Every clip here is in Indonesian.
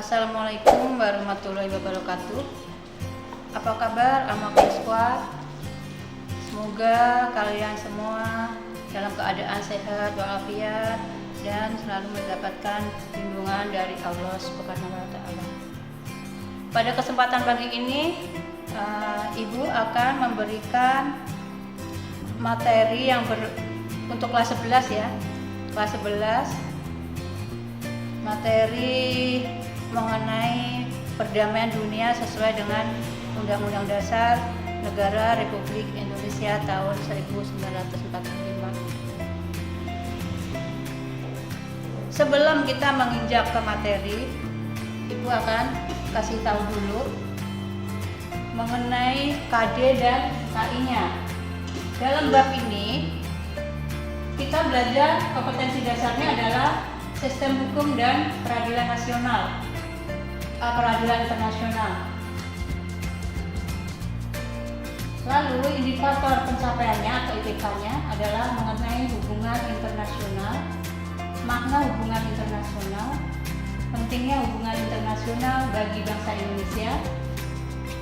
Assalamualaikum warahmatullahi wabarakatuh. Apa kabar Amakai Squad? Semoga kalian semua dalam keadaan sehat walafiat dan selalu mendapatkan lindungan dari Allah Subhanahu wa taala. Pada kesempatan pagi ini, Ibu akan memberikan materi yang untuk kelas 11 ya. Kelas 11 materi mengenai perdamaian dunia sesuai dengan Undang-Undang Dasar Negara Republik Indonesia tahun 1945. Sebelum kita menginjak ke materi, Ibu akan kasih tahu dulu mengenai KD dan KI-nya. Dalam bab ini, kita belajar kompetensi dasarnya adalah sistem hukum dan peradilan nasional, peradilan internasional. Lalu indikator pencapaiannya atau IPK-nya adalah mengenai hubungan internasional, makna hubungan internasional, pentingnya hubungan internasional bagi bangsa Indonesia,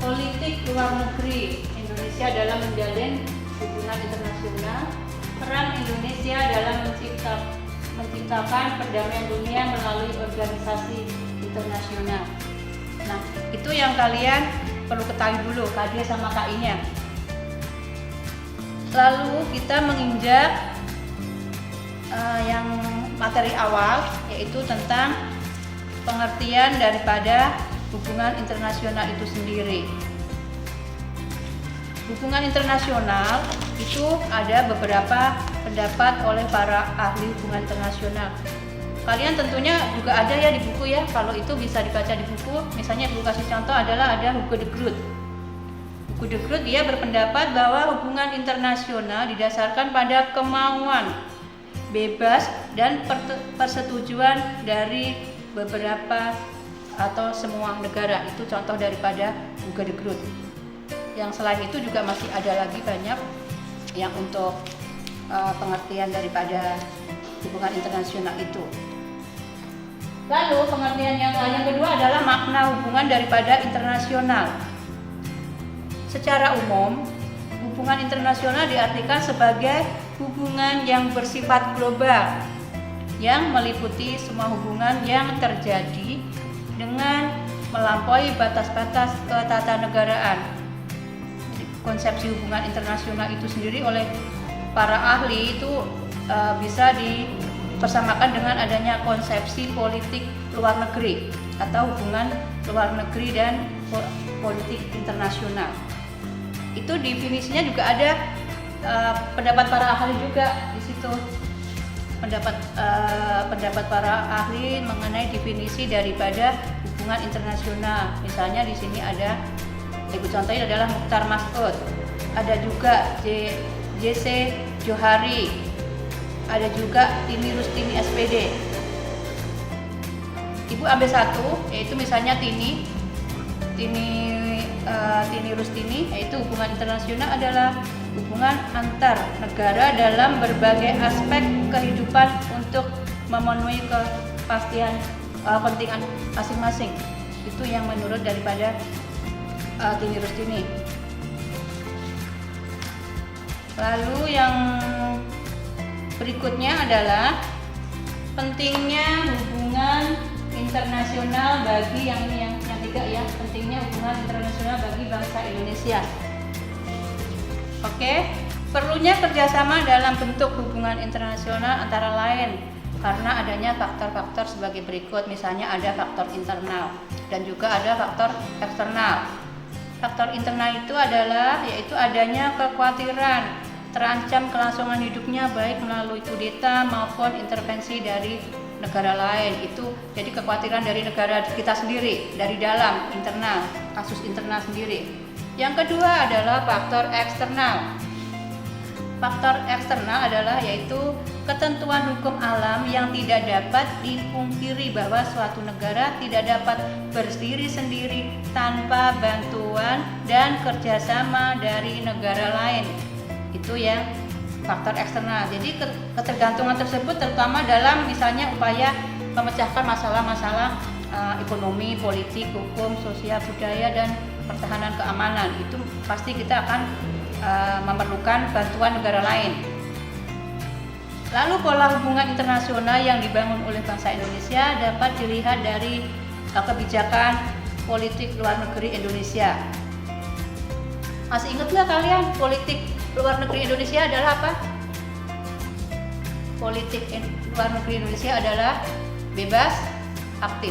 politik luar negeri Indonesia dalam menjalin hubungan internasional, peran Indonesia dalam menciptakan perdamaian dunia melalui organisasi internasional. Nah, itu yang kalian perlu ketahui dulu, KD sama KI-nya. Lalu kita menginjak yang materi awal, yaitu tentang pengertian daripada hubungan internasional itu sendiri. Hubungan internasional itu ada beberapa pendapat oleh para ahli hubungan internasional. Kalian tentunya juga ada ya di buku ya, kalau itu bisa dibaca di buku. Misalnya Ibu kasih contoh adalah ada Hugo de Groot. Hugo de Groot dia berpendapat bahwa hubungan internasional didasarkan pada kemauan bebas dan persetujuan dari beberapa atau semua negara. Itu contoh daripada Hugo de Groot. Yang selain itu juga masih ada lagi banyak yang untuk pengertian daripada hubungan internasional itu. Lalu pengertian yang kedua adalah makna hubungan daripada internasional. Secara umum, hubungan internasional diartikan sebagai hubungan yang bersifat global, yang meliputi semua hubungan yang terjadi dengan melampaui batas-batas ketatanegaraan. Konsepsi hubungan internasional itu sendiri oleh para ahli itu bisa dipersamakan dengan adanya konsepsi politik luar negeri atau hubungan luar negeri dan politik internasional. Itu definisinya juga ada pendapat para ahli juga di situ. Pendapat para ahli mengenai definisi daripada hubungan internasional. Misalnya di sini ada Ibu contohnya adalah Mukhtar Mas'ud, ada juga JC Johari, ada juga Tini Rustini SPD. Ibu ambil satu, yaitu misalnya Tini Rustini, yaitu hubungan internasional adalah hubungan antar negara dalam berbagai aspek kehidupan untuk memenuhi kepastian kepentingan masing-masing. Itu yang menurut daripada Tini Rustini. Lalu yang berikutnya adalah pentingnya hubungan internasional bagi yang tiga ya, pentingnya hubungan internasional bagi bangsa Indonesia. Oke, perlunya kerjasama dalam bentuk hubungan internasional antara lain karena adanya faktor-faktor sebagai berikut. Misalnya ada faktor internal dan juga ada faktor eksternal. Faktor internal itu adalah yaitu adanya kekhawatiran terancam kelangsungan hidupnya baik melalui kudeta maupun intervensi dari negara lain. Itu jadi kekhawatiran dari negara kita sendiri, dari dalam internal, kasus internal sendiri. Yang kedua adalah faktor eksternal. Faktor eksternal adalah yaitu ketentuan hukum alam yang tidak dapat dipungkiri bahwa suatu negara tidak dapat berdiri sendiri tanpa bantuan dan kerjasama dari negara lain. Itu yang faktor eksternal. Jadi ketergantungan tersebut terutama dalam misalnya upaya memecahkan masalah-masalah ekonomi, politik, hukum, sosial, budaya, dan pertahanan keamanan. Itu pasti kita akan memerlukan bantuan negara lain. Lalu pola hubungan internasional yang dibangun oleh bangsa Indonesia dapat dilihat dari kebijakan politik luar negeri Indonesia. Masih ingat nggak kalian politik luar negeri Indonesia adalah apa? Politik luar negeri Indonesia adalah bebas aktif.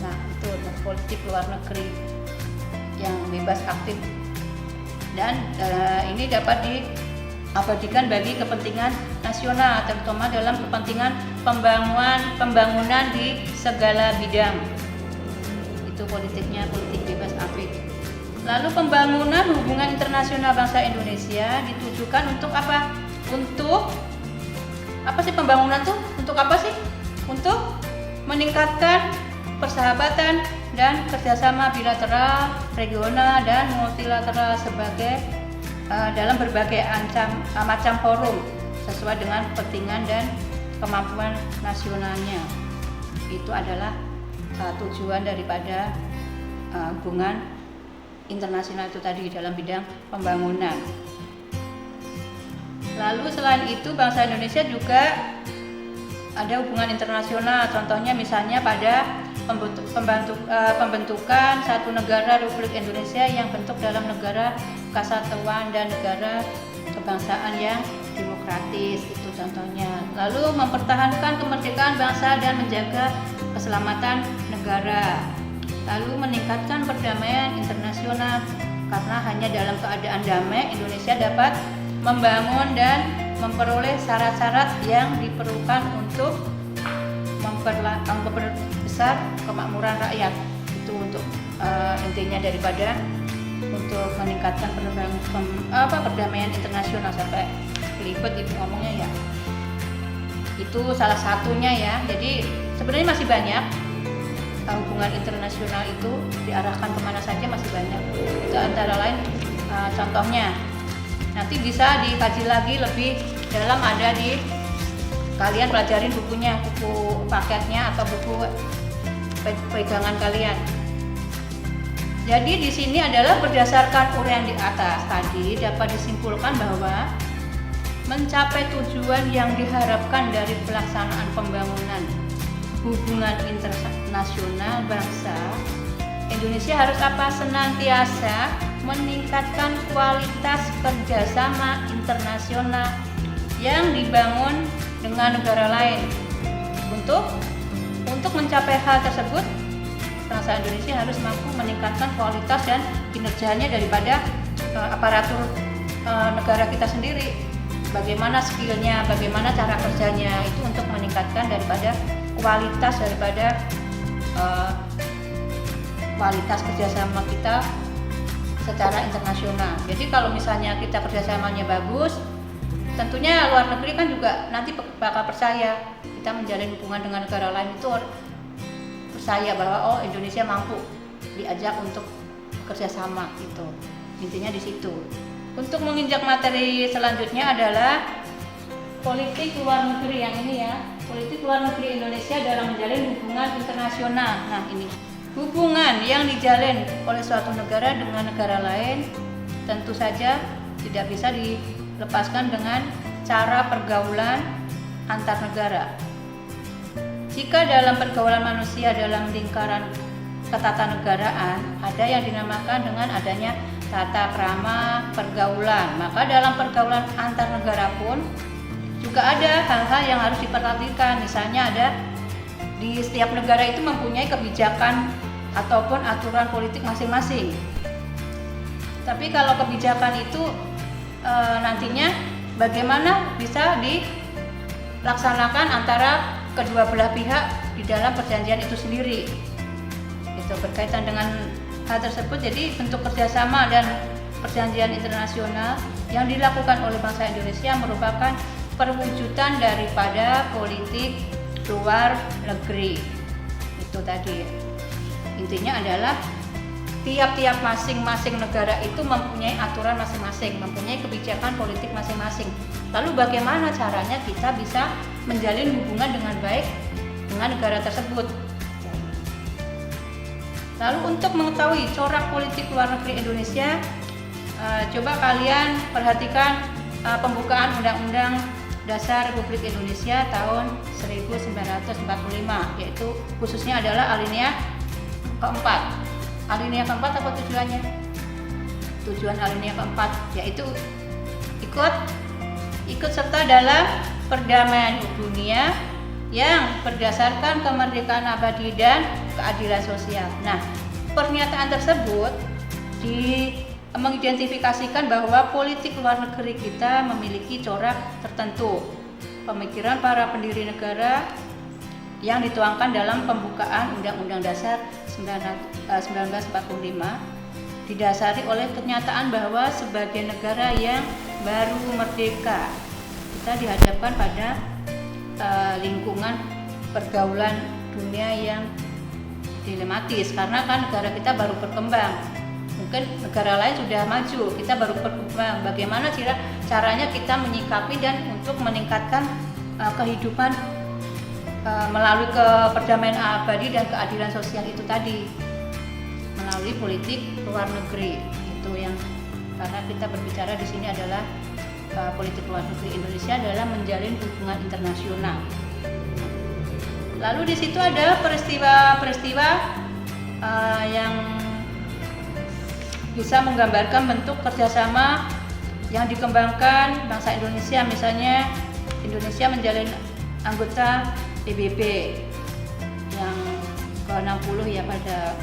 Nah, itu politik luar negeri yang bebas aktif, dan ini dapat diabadikan bagi kepentingan nasional, terutama dalam kepentingan pembangunan di segala bidang. Itu politiknya, politik bebas aktif. Lalu pembangunan hubungan internasional bangsa Indonesia ditujukan untuk apa? Untuk apa sih pembangunan tuh? Untuk apa sih? Untuk meningkatkan persahabatan dan kerjasama bilateral, regional, dan multilateral sebagai dalam berbagai macam forum sesuai dengan kepentingan dan kemampuan nasionalnya. Itu adalah tujuan daripada hubungan internasional itu tadi dalam bidang pembangunan. Lalu selain itu bangsa Indonesia juga ada hubungan internasional, contohnya misalnya pada pembentukan satu negara Republik Indonesia yang bentuk dalam negara kesatuan dan negara kebangsaan yang demokratis, itu contohnya. Lalu mempertahankan kemerdekaan bangsa dan menjaga keselamatan negara. Lalu meningkatkan perdamaian internasional, karena hanya dalam keadaan damai Indonesia dapat membangun dan memperoleh syarat-syarat yang diperlukan untuk memperbesar kemakmuran rakyat. Itu untuk intinya daripada untuk meningkatkan perdamaian internasional, sampai kelibet ibu ngomongnya ya. Itu salah satunya ya. Jadi sebenarnya masih banyak. Hubungan internasional itu diarahkan kemana saja masih banyak. Itu antara lain contohnya. Nanti bisa dikaji lagi lebih dalam, ada di kalian pelajarin bukunya, buku paketnya atau buku pegangan kalian. Jadi di sini adalah berdasarkan uraian di atas tadi dapat disimpulkan bahwa mencapai tujuan yang diharapkan dari pelaksanaan pembangunan hubungan internasional bangsa Indonesia harus apa? Senantiasa meningkatkan kualitas kerjasama internasional yang dibangun dengan negara lain. Untuk mencapai hal tersebut, bangsa Indonesia harus mampu meningkatkan kualitas dan kinerjanya daripada aparatur negara kita sendiri. Bagaimana skillnya, bagaimana cara kerjanya, itu untuk meningkatkan daripada kualitas kualitas kerjasama kita secara internasional. Jadi kalau misalnya kita kerjasamanya bagus, tentunya luar negeri kan juga nanti bakal percaya kita menjalin hubungan dengan negara lain, itu percaya bahwa Indonesia mampu diajak untuk kerjasama gitu. Intinya di situ. Untuk menginjak materi selanjutnya adalah politik luar negeri yang ini ya. Politik luar negeri Indonesia dalam menjalin hubungan internasional. Nah ini, hubungan yang dijalin oleh suatu negara dengan negara lain tentu saja tidak bisa dilepaskan dengan cara pergaulan antar negara. Jika dalam pergaulan manusia dalam lingkaran ketatanegaraan ada yang dinamakan dengan adanya tata krama pergaulan, maka dalam pergaulan antar negara pun juga ada hal-hal yang harus diperhatikan. Misalnya ada di setiap negara itu mempunyai kebijakan ataupun aturan politik masing-masing. Tapi kalau kebijakan itu nantinya bagaimana bisa dilaksanakan antara kedua belah pihak di dalam perjanjian itu sendiri. Itu berkaitan dengan hal tersebut. Jadi bentuk kerjasama dan perjanjian internasional yang dilakukan oleh bangsa Indonesia merupakan perwujudan daripada politik luar negeri. Itu tadi. Intinya adalah tiap-tiap masing-masing negara itu mempunyai aturan masing-masing, mempunyai kebijakan politik masing-masing. Lalu bagaimana caranya kita bisa menjalin hubungan dengan baik dengan negara tersebut? Lalu untuk mengetahui corak politik luar negeri Indonesia, coba kalian perhatikan pembukaan Undang-Undang Dasar Republik Indonesia tahun 1945, yaitu khususnya adalah alinea keempat. Alinea keempat apa tujuannya? Tujuan alinea keempat yaitu ikut serta dalam perdamaian dunia yang berdasarkan kemerdekaan abadi dan keadilan sosial. Nah, pernyataan tersebut mengidentifikasikan bahwa politik luar negeri kita memiliki corak tertentu. Pemikiran para pendiri negara yang dituangkan dalam pembukaan Undang-Undang Dasar 1945 didasari oleh kenyataan bahwa sebagai negara yang baru merdeka, kita dihadapkan pada lingkungan pergaulan dunia yang dilematis, karena kan negara kita baru berkembang. Mungkin negara lain sudah maju, kita baru berkembang. Bagaimana caranya kita menyikapi dan untuk meningkatkan kehidupan melalui perdamaian abadi dan keadilan sosial itu tadi, melalui politik luar negeri. Itu yang, karena kita berbicara di sini adalah politik luar negeri Indonesia adalah menjalin hubungan internasional. Lalu di situ ada peristiwa-peristiwa yang bisa menggambarkan bentuk kerjasama yang dikembangkan bangsa Indonesia. Misalnya Indonesia menjalin anggota PBB yang ke-60 ya pada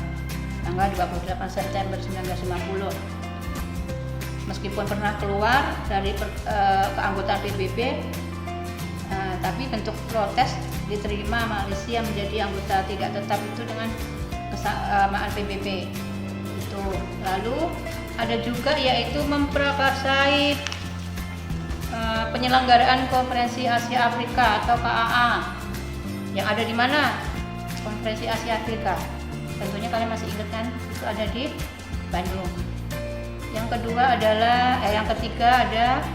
tanggal 28 September 1950. Meskipun pernah keluar dari keanggotaan PBB, tapi bentuk protes diterima Malaysia menjadi anggota tidak tetap itu dengan kesamaan PBB itu. Lalu ada juga yaitu memprakarsai penyelenggaraan Konferensi Asia Afrika atau KAA yang ada di mana? Konferensi Asia Afrika. Tentunya kalian masih ingat kan? Itu ada di Bandung. Yang ketiga ada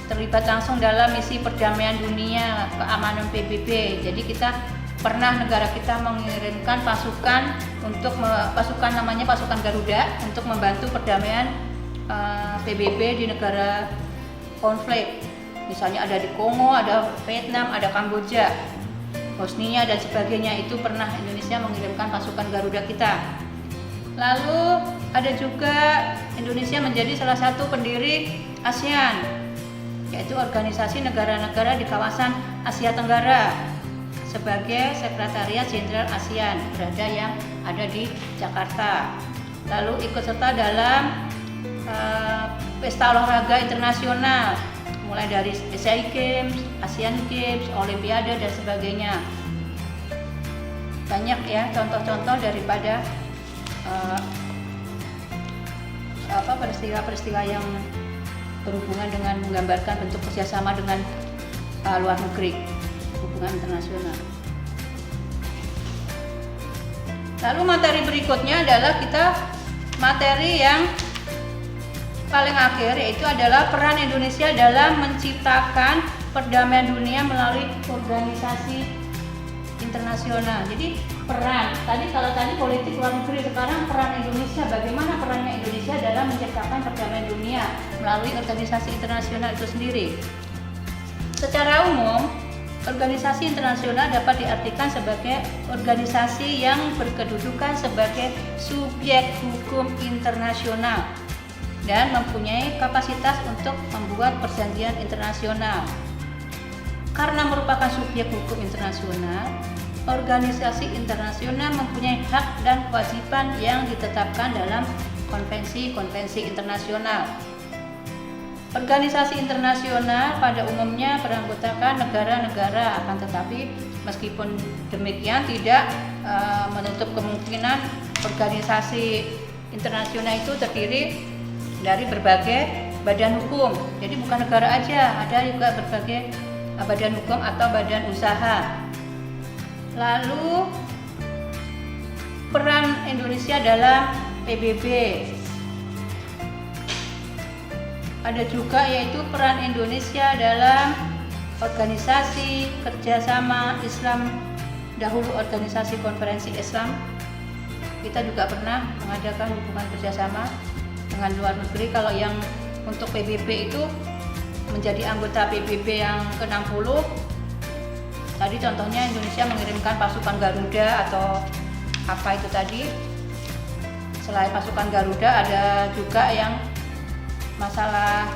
terlibat langsung dalam misi perdamaian dunia keamanan PBB. Jadi negara kita mengirimkan pasukan namanya pasukan Garuda untuk membantu perdamaian PBB di negara konflik. Misalnya ada di Kongo, ada Vietnam, ada Kamboja, Bosnia dan sebagainya. Itu pernah Indonesia mengirimkan pasukan Garuda kita. Lalu ada juga Indonesia menjadi salah satu pendiri ASEAN, yaitu organisasi negara-negara di kawasan Asia Tenggara, sebagai Sekretariat Jenderal ASEAN yang ada di Jakarta. Lalu ikut serta dalam pesta olahraga internasional, mulai dari Asian Games, Asian Games, Olimpiade dan sebagainya. Banyak ya contoh-contoh daripada peristiwa-peristiwa yang berhubungan dengan menggambarkan bentuk kerjasama dengan luar negeri, hubungan internasional. Lalu materi berikutnya adalah materi yang paling akhir, yaitu adalah peran Indonesia dalam menciptakan perdamaian dunia melalui organisasi internasional. Jadi kalau tadi politik luar negeri, sekarang peran Indonesia, bagaimana perannya Indonesia dalam menciptakan perdamaian dunia melalui organisasi internasional itu sendiri. Secara umum, organisasi internasional dapat diartikan sebagai organisasi yang berkedudukan sebagai subjek hukum internasional dan mempunyai kapasitas untuk membuat perjanjian internasional. Karena merupakan subjek hukum internasional, organisasi internasional mempunyai hak dan kewajiban yang ditetapkan dalam konvensi-konvensi internasional. Organisasi internasional pada umumnya beranggotakan negara-negara, akan tetapi meskipun demikian tidak menutup kemungkinan organisasi internasional itu terdiri dari berbagai badan hukum. Jadi bukan negara aja, ada juga berbagai badan hukum atau badan usaha. Lalu peran Indonesia dalam PBB ada juga, yaitu peran Indonesia dalam organisasi kerjasama Islam, dahulu organisasi konferensi Islam kita juga pernah mengadakan hubungan kerjasama dengan luar negeri. Kalau yang untuk PBB itu menjadi anggota PBB yang ke-60, tadi contohnya Indonesia mengirimkan pasukan Garuda atau apa itu tadi. Selain pasukan Garuda ada juga yang masalah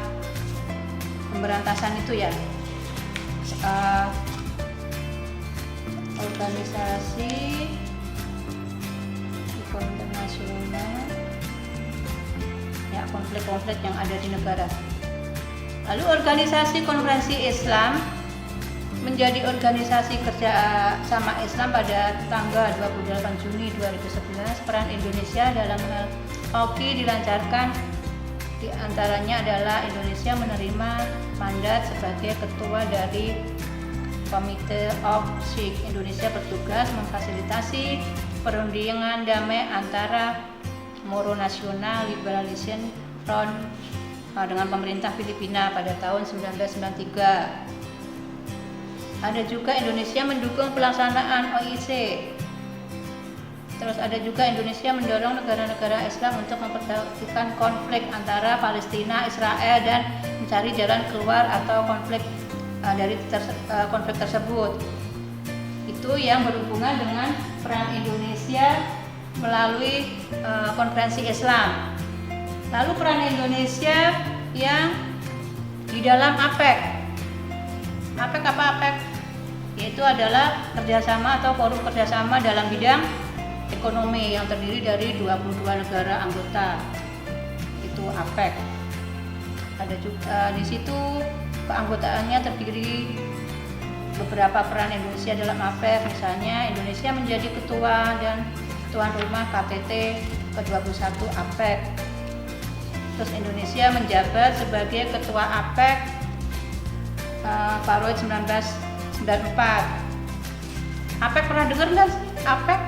pemberantasan itu ya, organisasi internasional ya, konflik-konflik yang ada di negara. Lalu organisasi konferensi Islam menjadi organisasi kerja sama Islam pada tanggal 28 Juni 2011. Peran Indonesia dalam hal PAUGI dilancarkan, di antaranya adalah Indonesia menerima mandat sebagai ketua dari Komite of Sikh. Indonesia bertugas memfasilitasi perundingan damai antara Moro National Liberation Front dengan pemerintah Filipina pada tahun 1993. Ada juga Indonesia mendukung pelaksanaan OIC. Terus ada juga Indonesia mendorong negara-negara Islam untuk memperhatikan konflik antara Palestina, Israel dan mencari jalan keluar atau konflik dari konflik tersebut. Itu yang berhubungan dengan peran Indonesia melalui konferensi Islam. Lalu peran Indonesia yang di dalam APEC. APEC apa APEC? Yaitu adalah kerjasama atau forum kerjasama dalam bidang ekonomi yang terdiri dari 22 negara anggota. Itu APEC. Ada juga di situ keanggotaannya terdiri beberapa peran Indonesia dalam APEC. Misalnya Indonesia menjadi ketua dan tuan rumah KTT ke-21 APEC. Terus Indonesia menjabat sebagai ketua APEC Paroi 1994. APEC pernah dengar nggak? APEC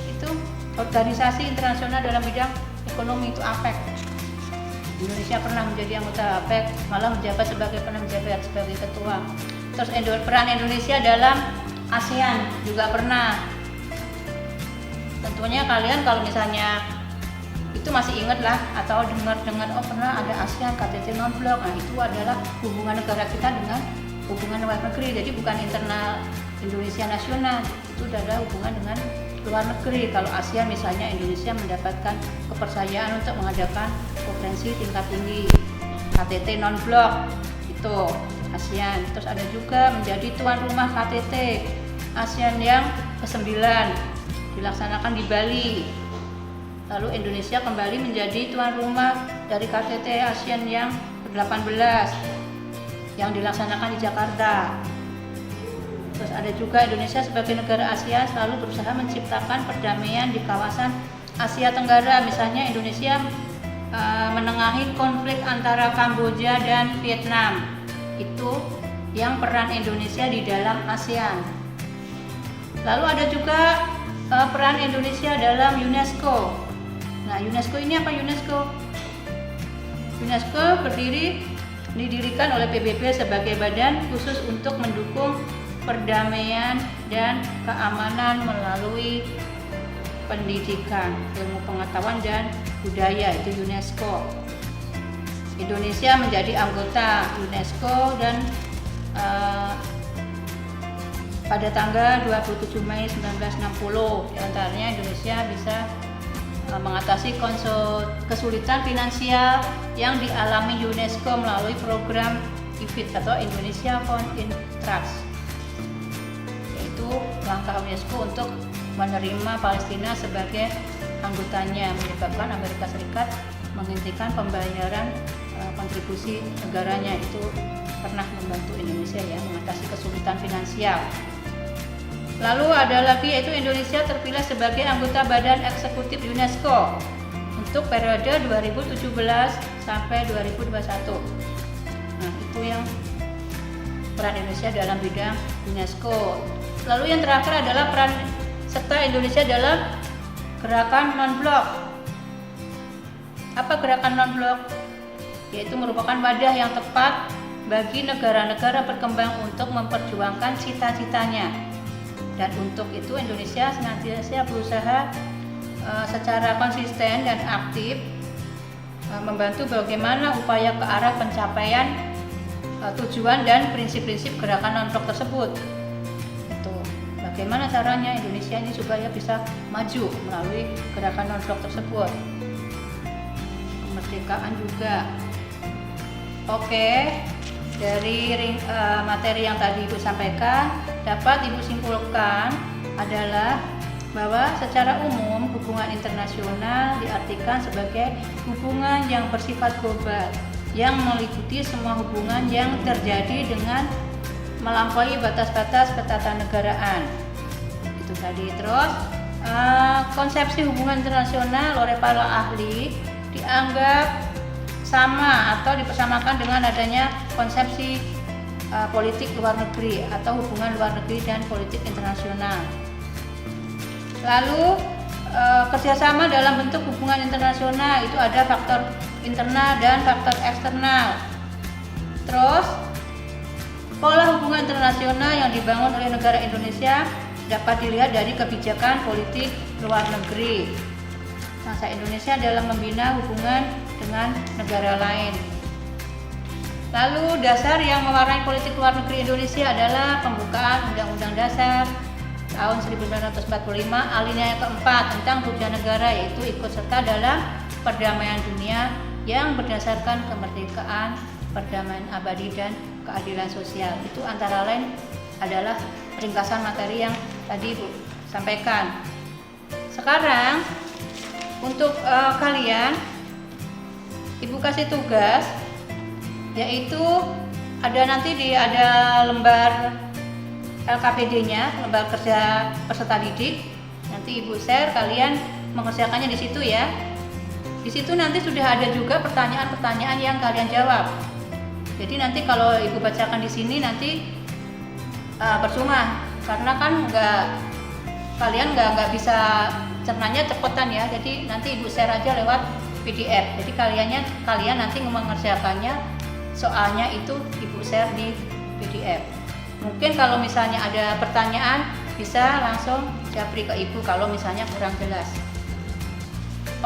itu organisasi internasional dalam bidang ekonomi, itu APEC. Indonesia pernah menjadi anggota APEC, malah menjabat sebagai ketua. Terus peran Indonesia dalam ASEAN juga pernah. Tentunya kalian kalau misalnya itu masih ingat lah atau dengar oh pernah ada ASEAN KTT non-blok. Nah itu adalah hubungan negara kita dengan hubungan luar negeri, jadi bukan internal Indonesia nasional, itu adalah hubungan dengan luar negeri. Kalau ASEAN misalnya Indonesia mendapatkan kepercayaan untuk mengadakan konferensi tingkat tinggi KTT non-blok, itu ASEAN. Terus ada juga menjadi tuan rumah KTT ASEAN yang ke-9 dilaksanakan di Bali. Lalu Indonesia kembali menjadi tuan rumah dari KTT ASEAN yang ke-18 yang dilaksanakan di Jakarta. Terus ada juga Indonesia sebagai negara Asia selalu berusaha menciptakan perdamaian di kawasan Asia Tenggara. Misalnya Indonesia menengahi konflik antara Kamboja dan Vietnam. Itu yang peran Indonesia di dalam ASEAN. Lalu ada juga peran Indonesia dalam UNESCO. Nah, UNESCO ini apa UNESCO? UNESCO didirikan oleh PBB sebagai badan khusus untuk mendukung perdamaian dan keamanan melalui pendidikan, ilmu pengetahuan dan budaya, itu UNESCO. Indonesia menjadi anggota UNESCO dan pada tanggal 27 Mei 1960, di antaranya Indonesia bisa mengatasi kesulitan finansial yang dialami UNESCO melalui program IFIT atau Indonesia Fund in Trust, yaitu langkah UNESCO untuk menerima Palestina sebagai anggotanya, menyebabkan Amerika Serikat menghentikan pembayaran kontribusi negaranya. Itu pernah membantu Indonesia ya mengatasi kesulitan finansial. Lalu ada lagi yaitu Indonesia terpilih sebagai anggota Badan Eksekutif UNESCO untuk periode 2017 sampai 2021. Nah, itu yang peran Indonesia dalam bidang UNESCO. Lalu yang terakhir adalah peran serta Indonesia dalam gerakan non-blok. Apa gerakan non-blok? Yaitu merupakan wadah yang tepat bagi negara-negara berkembang untuk memperjuangkan cita-citanya. Dan untuk itu Indonesia senantiasa berusaha secara konsisten dan aktif membantu bagaimana upaya ke arah pencapaian tujuan dan prinsip-prinsip gerakan non-blok tersebut. Itu bagaimana caranya Indonesia ini supaya bisa maju melalui gerakan non-blok tersebut. Kemerdekaan juga. Oke, dari materi yang tadi Ibu sampaikan dapat Ibu simpulkan adalah bahwa secara umum hubungan internasional diartikan sebagai hubungan yang bersifat global yang meliputi semua hubungan yang terjadi dengan melampaui batas-batas ketatanegaraan. Itu tadi. Terus konsepsi hubungan internasional oleh para ahli dianggap sama atau dipersamakan dengan adanya konsepsi politik luar negeri atau hubungan luar negeri dan politik internasional. Lalu kerjasama dalam bentuk hubungan internasional itu ada faktor internal dan faktor eksternal. Terus pola hubungan internasional yang dibangun oleh negara Indonesia dapat dilihat dari kebijakan politik luar negeri bangsa Indonesia dalam membina hubungan dengan negara lain. Lalu dasar yang mewarnai politik luar negeri Indonesia adalah pembukaan Undang-Undang Dasar tahun 1945 alinea yang keempat tentang tujuan negara, yaitu ikut serta dalam perdamaian dunia yang berdasarkan kemerdekaan, perdamaian abadi dan keadilan sosial. Itu antara lain adalah ringkasan materi yang tadi Ibu sampaikan. Sekarang untuk kalian Ibu kasih tugas, yaitu ada lembar LKPD-nya, lembar kerja peserta didik. Nanti Ibu share, kalian mengerjakannya di situ ya. Di situ nanti sudah ada juga pertanyaan-pertanyaan yang kalian jawab. Jadi nanti kalau Ibu bacakan di sini nanti percuma, karena kan kalian nggak bisa cernanya cepetan ya. Jadi nanti Ibu share aja lewat PDF. Jadi kalian nanti mengerjakannya, soalnya itu Ibu share di PDF. Mungkin kalau misalnya ada pertanyaan bisa langsung japri ke Ibu kalau misalnya kurang jelas.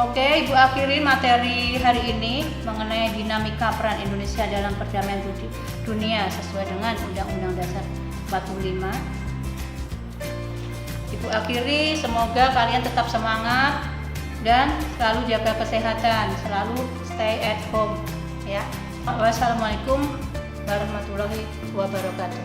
Oke, Ibu akhiri materi hari ini mengenai dinamika peran Indonesia dalam perdamaian dunia sesuai dengan Undang-Undang Dasar 45. Ibu akhiri, semoga kalian tetap semangat dan selalu jaga kesehatan, selalu stay at home ya. Wassalamualaikum warahmatullahi wabarakatuh.